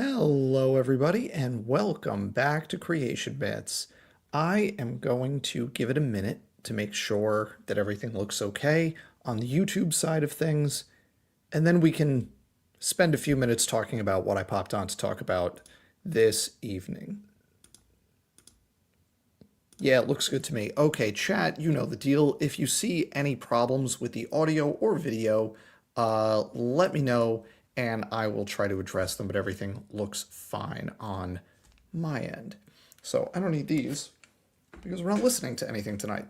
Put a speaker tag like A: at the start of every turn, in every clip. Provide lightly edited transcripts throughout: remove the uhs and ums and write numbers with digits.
A: Hello, everybody, and welcome back to Creation Bits. I am going to give it a minute to make sure that everything looks okay on the YouTube side of things, and then we can spend a few minutes talking about what I popped on to talk about this evening. Yeah, it looks good to me. Okay, chat, you know the deal. If you see any problems with the audio or video, let me know and I will try to address them, but everything looks fine on my end. So I don't need these because we're not listening to anything tonight.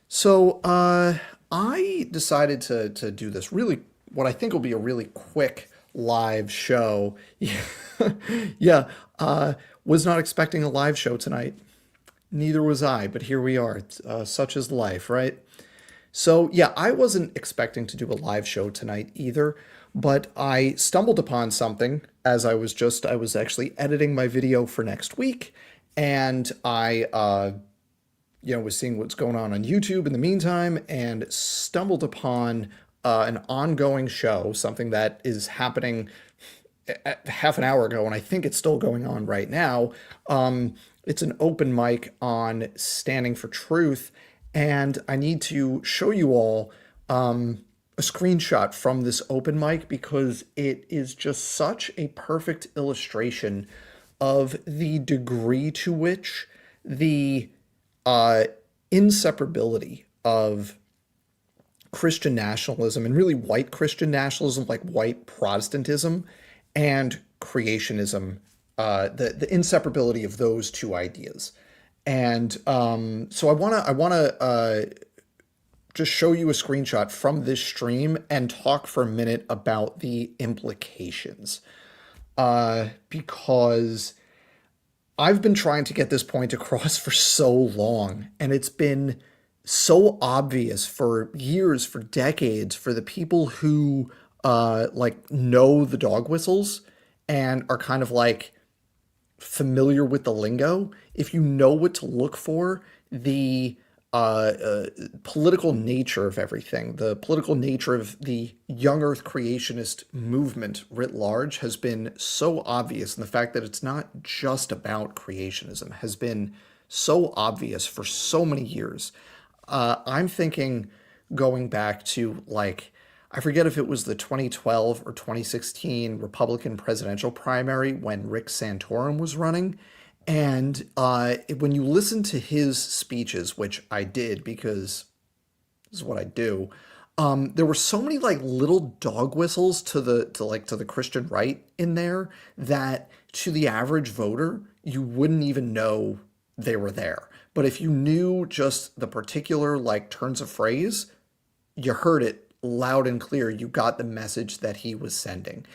A: So I decided to do this really, what I think will be a really quick live show. Yeah, was not expecting a live show tonight. Neither was I, but here we are. Such is life, right? So, yeah, I wasn't expecting to do a live show tonight either, but I stumbled upon something as I was actually editing my video for next week, and I was seeing what's going on YouTube in the meantime, and stumbled upon an ongoing show, something that is happening half an hour ago, and I think it's still going on right now. It's an open mic on Standing for Truth, and I need to show you all a screenshot from this open mic because it is just such a perfect illustration of the degree to which the inseparability of Christian nationalism and really white Christian nationalism, like white Protestantism, and creationism, the inseparability of those two ideas. And so I wanna just show you a screenshot from this stream and talk for a minute about the implications, because I've been trying to get this point across for so long, and it's been so obvious for years, for decades, for the people who like know the dog whistles and are kind of like familiar with the lingo. If you know what to look for, the political nature of everything, the political nature of the young earth creationist movement writ large has been so obvious. And the fact that it's not just about creationism has been so obvious for so many years. I'm thinking going back to like, I forget if it was the 2012 or 2016 Republican presidential primary when Rick Santorum was running. And when you listen to his speeches, which I did because this is what I do, there were so many like little dog whistles to the Christian right in there that to the average voter you wouldn't even know they were there. But if you knew just the particular like turns of phrase, you heard it loud and clear. You got the message that he was sending.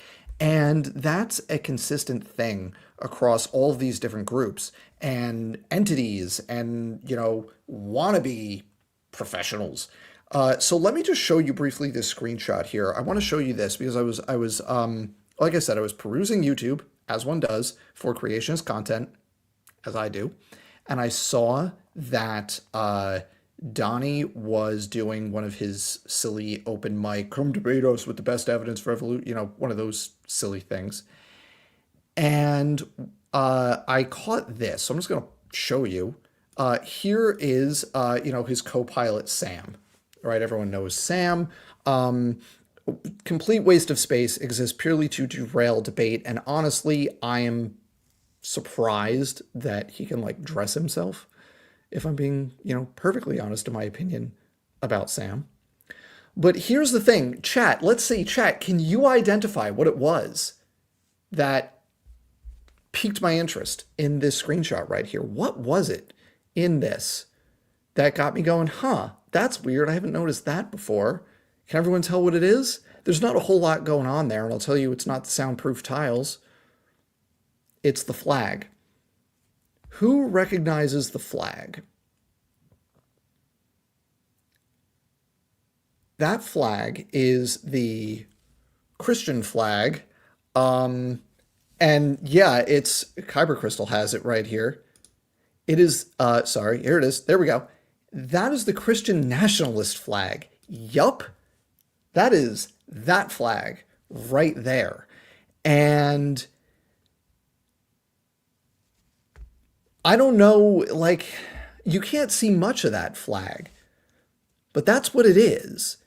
A: And that's a consistent thing across all of these different groups and entities and, wannabe professionals. So let me just show you briefly this screenshot here. I want to show you this because like I said, I was perusing YouTube, as one does, for creationist content, as I do, and I saw that Donnie was doing one of his silly open mic, come debate us with the best evidence for evolution, one of those silly things. And I caught this. So I'm just going to show you. Here is, his co-pilot, Sam. Right? Everyone knows Sam. Complete waste of space, exists purely to derail debate. And honestly, I am surprised that he can like dress himself, if I'm being, perfectly honest in my opinion about Sam. But here's the thing, chat, let's see, chat, can you identify what it was that piqued my interest in this screenshot right here? What was it in this that got me going, that's weird, I haven't noticed that before. Can everyone tell what it is? There's not a whole lot going on there, and I'll tell you it's not the soundproof tiles. It's the flag. Who recognizes the flag? That flag is the Christian flag. And yeah, it's Kyber Crystal has it right here. It is, sorry, here it is. There we go. That is the Christian Nationalist flag. Yup. That is that flag right there. And I don't know, like, you can't see much of that flag, but that's what it is.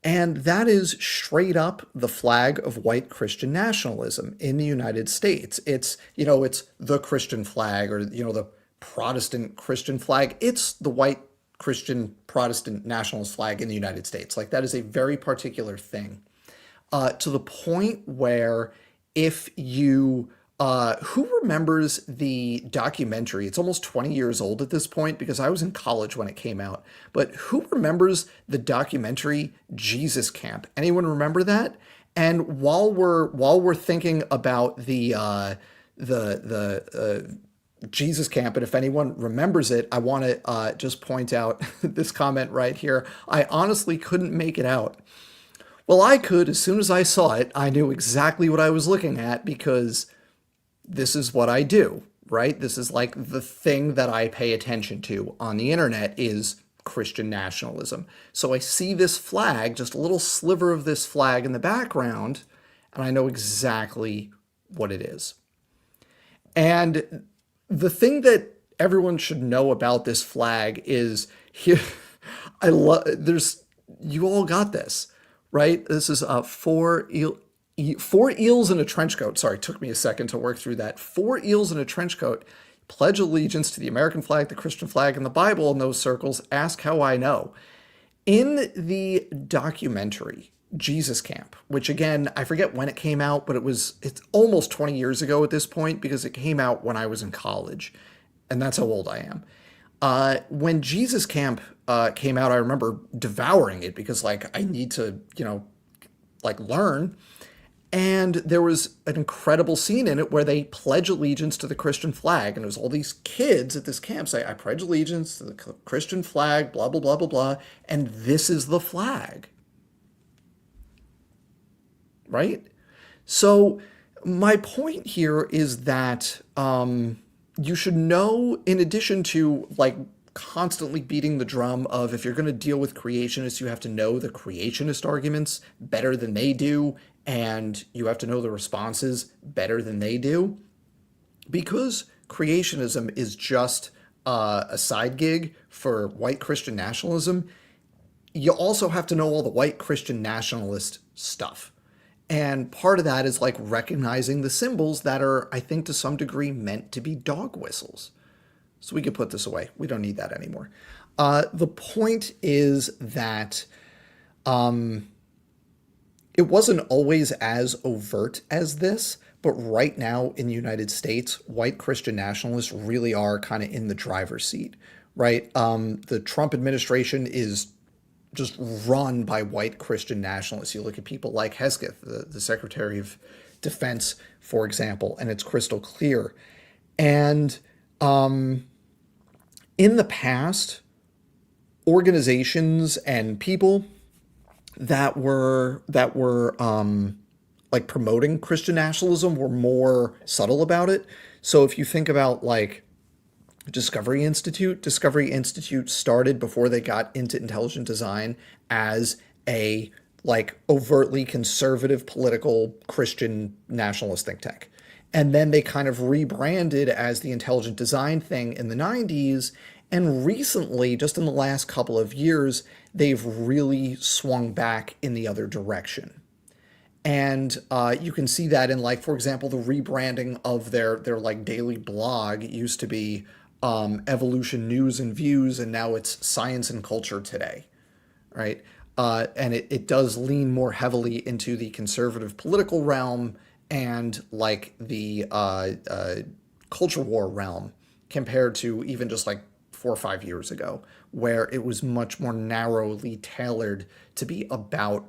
A: And that is straight up the flag of white Christian nationalism in the United States. It's the Christian flag, or, the Protestant Christian flag. It's the white Christian Protestant nationalist flag in the United States. Like, that is a very particular thing, to the point where, if you who remembers the documentary? It's almost 20 years old at this point because I was in college when it came out. But who remembers the documentary Jesus Camp? Anyone remember that? And while we're thinking about the Jesus Camp, and if anyone remembers it, I want to just point out this comment right here. I honestly couldn't make it out. Well, I could. As soon as I saw it, I knew exactly what I was looking at because this is what I do, right? This is like the thing that I pay attention to on the internet is Christian nationalism. So I see this flag, just a little sliver of this flag in the background, and I know exactly what it is. And the thing that everyone should know about this flag is here. I love. There's You all got this, right? This is four eels in a trench coat. Sorry, it took me a second to work through that. Four eels in a trench coat pledge allegiance to the American flag, the Christian flag, and the Bible in those circles. Ask how I know. In the documentary Jesus Camp, which again, I forget when it came out, but it's almost 20 years ago at this point because it came out when I was in college, and that's how old I am. When Jesus Camp came out, I remember devouring it because like I need to, like learn. And there was an incredible scene in it where they pledge allegiance to the Christian flag. And it was all these kids at this camp say, I pledge allegiance to the Christian flag, blah, blah, blah, blah, blah. And this is the flag, right? So my point here is that you should know, in addition to like constantly beating the drum of if you're going to deal with creationists, you have to know the creationist arguments better than they do, and you have to know the responses better than they do, because creationism is just a side gig for white Christian nationalism. You also have to know all the white Christian nationalist stuff. And part of that is like recognizing the symbols that are, I think, to some degree meant to be dog whistles. So we could put this away. We don't need that anymore. The point is that it wasn't always as overt as this, but right now in the United States, white Christian nationalists really are kind of in the driver's seat, right? The Trump administration is just run by white Christian nationalists. You look at people like Hesketh, the Secretary of Defense, for example, and it's crystal clear. And in the past, organizations and people that were like promoting Christian nationalism were more subtle about it. So if you think about like Discovery Institute started before they got into intelligent design as a like overtly conservative political Christian nationalist think tank. And then they kind of rebranded as the intelligent design thing in the 90s. And recently, just in the last couple of years, they've really swung back in the other direction. And you can see that in, like, for example, the rebranding of their like daily blog. It used to be Evolution News and Views, and now it's Science and Culture Today, right? And it does lean more heavily into the conservative political realm and like the culture war realm compared to even just like 4 or 5 years ago, where it was much more narrowly tailored to be about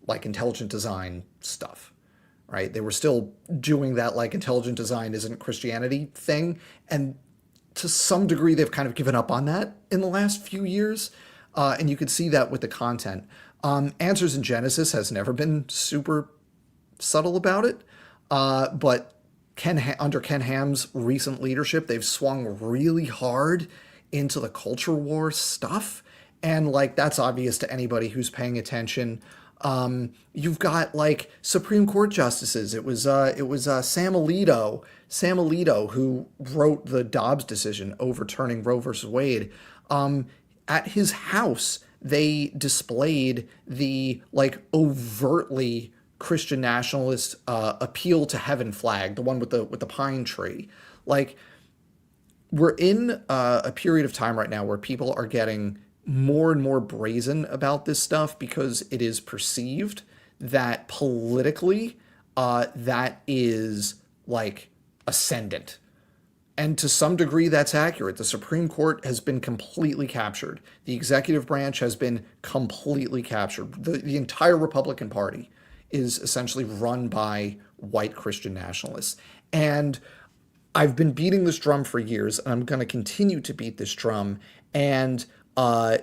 A: like intelligent design stuff, right? They were still doing that like intelligent design isn't Christianity thing. And to some degree, they've kind of given up on that in the last few years. And you could see that with the content. Answers in Genesis has never been super subtle about it. But under Ken Ham's recent leadership, they've swung really hard into the culture war stuff. And like that's obvious to anybody who's paying attention. You've got like Supreme Court justices. It was Sam Alito who wrote the Dobbs decision overturning Roe versus Wade. Um, at his house, they displayed the like overtly Christian nationalist appeal to heaven flag, the one with the pine tree. Like we're in a period of time right now where people are getting more and more brazen about this stuff because it is perceived that politically that is like ascendant. And to some degree, that's accurate. The Supreme Court has been completely captured. The executive branch has been completely captured. The entire Republican Party is essentially run by white Christian nationalists. And I've been beating this drum for years, and I'm going to continue to beat this drum. And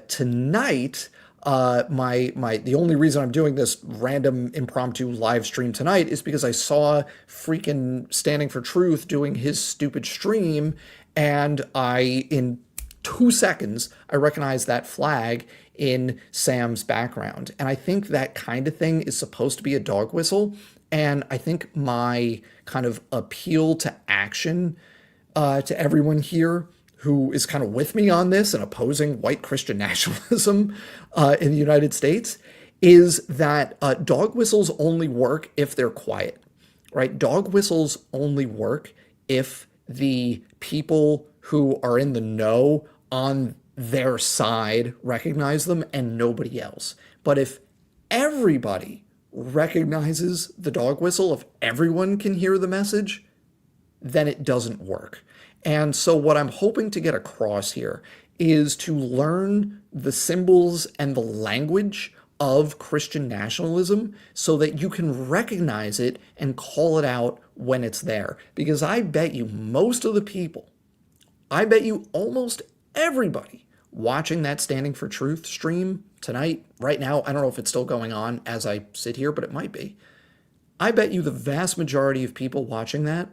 A: tonight, the only reason I'm doing this random impromptu live stream tonight is because I saw freaking Standing for Truth doing his stupid stream, and in 2 seconds I recognized that flag in Sam's background. And I think that kind of thing is supposed to be a dog whistle. And I think my kind of appeal to action to everyone here who is kind of with me on this and opposing white Christian nationalism in the United States is that dog whistles only work if they're quiet, right? Dog whistles only work if the people who are in the know on their side recognize them and nobody else. But if everybody recognizes the dog whistle, if everyone can hear the message, then it doesn't work. And so, what I'm hoping to get across here is to learn the symbols and the language of Christian nationalism so that you can recognize it and call it out when it's there. Because I bet you most of the people, I bet you almost everybody watching that Standing for Truth stream tonight, right now, I don't know if it's still going on as I sit here, but it might be. I bet you the vast majority of people watching that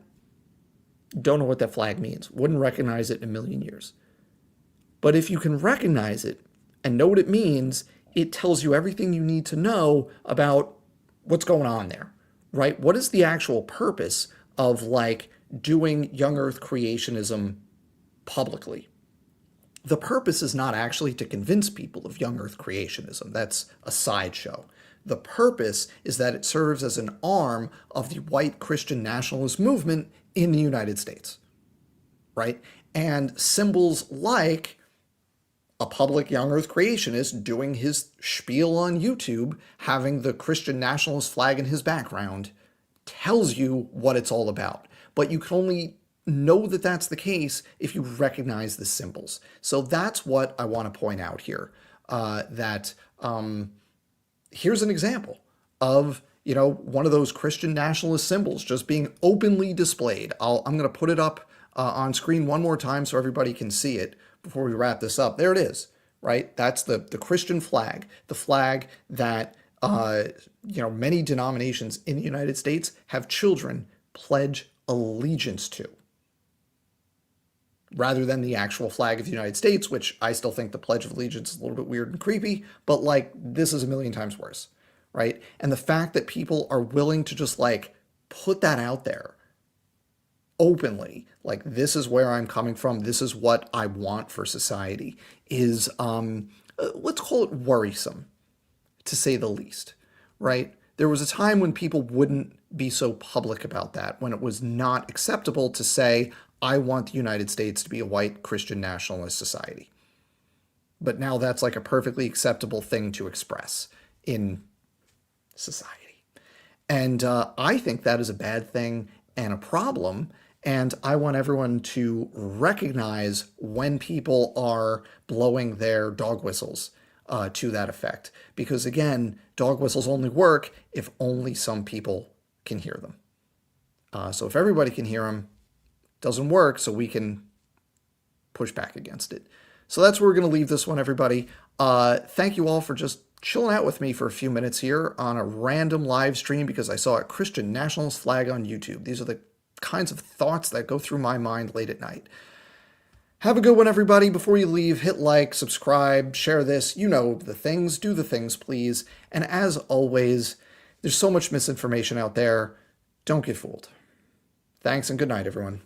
A: don't know what that flag means, wouldn't recognize it in a million years. But if you can recognize it and know what it means, it tells you everything you need to know about what's going on there, right? What is the actual purpose of like doing young earth creationism publicly? The purpose is not actually to convince people of young earth creationism. That's a sideshow. The purpose is that it serves as an arm of the white Christian nationalist movement in the United States, right? And symbols like a public young earth creationist doing his spiel on YouTube, having the Christian nationalist flag in his background, tells you what it's all about. But you can only know that that's the case if you recognize the symbols. So that's what I want to point out here. Here's an example of one of those Christian nationalist symbols just being openly displayed. I'm going to put it up on screen one more time so everybody can see it before we wrap this up. There it is, right? That's the Christian flag, the flag that many denominations in the United States have children pledge allegiance to, rather than the actual flag of the United States, which I still think the Pledge of Allegiance is a little bit weird and creepy, but like this is a million times worse, right? And the fact that people are willing to just like put that out there openly, like this is where I'm coming from, this is what I want for society, is let's call it worrisome, to say the least, right? There was a time when people wouldn't be so public about that, when it was not acceptable to say, I want the United States to be a white Christian nationalist society. But now that's like a perfectly acceptable thing to express in society. And I think that is a bad thing and a problem. And I want everyone to recognize when people are blowing their dog whistles to that effect. Because again, dog whistles only work if only some people can hear them. So if everybody can hear them, doesn't work, so we can push back against it. So that's where we're going to leave this one, everybody. Thank you all for just chilling out with me for a few minutes here on a random live stream because I saw a Christian nationalist flag on YouTube. These are the kinds of thoughts that go through my mind late at night. Have a good one, everybody. Before you leave, hit like, subscribe, share this. You know the things. Do the things, please. And as always, there's so much misinformation out there. Don't get fooled. Thanks and good night, everyone.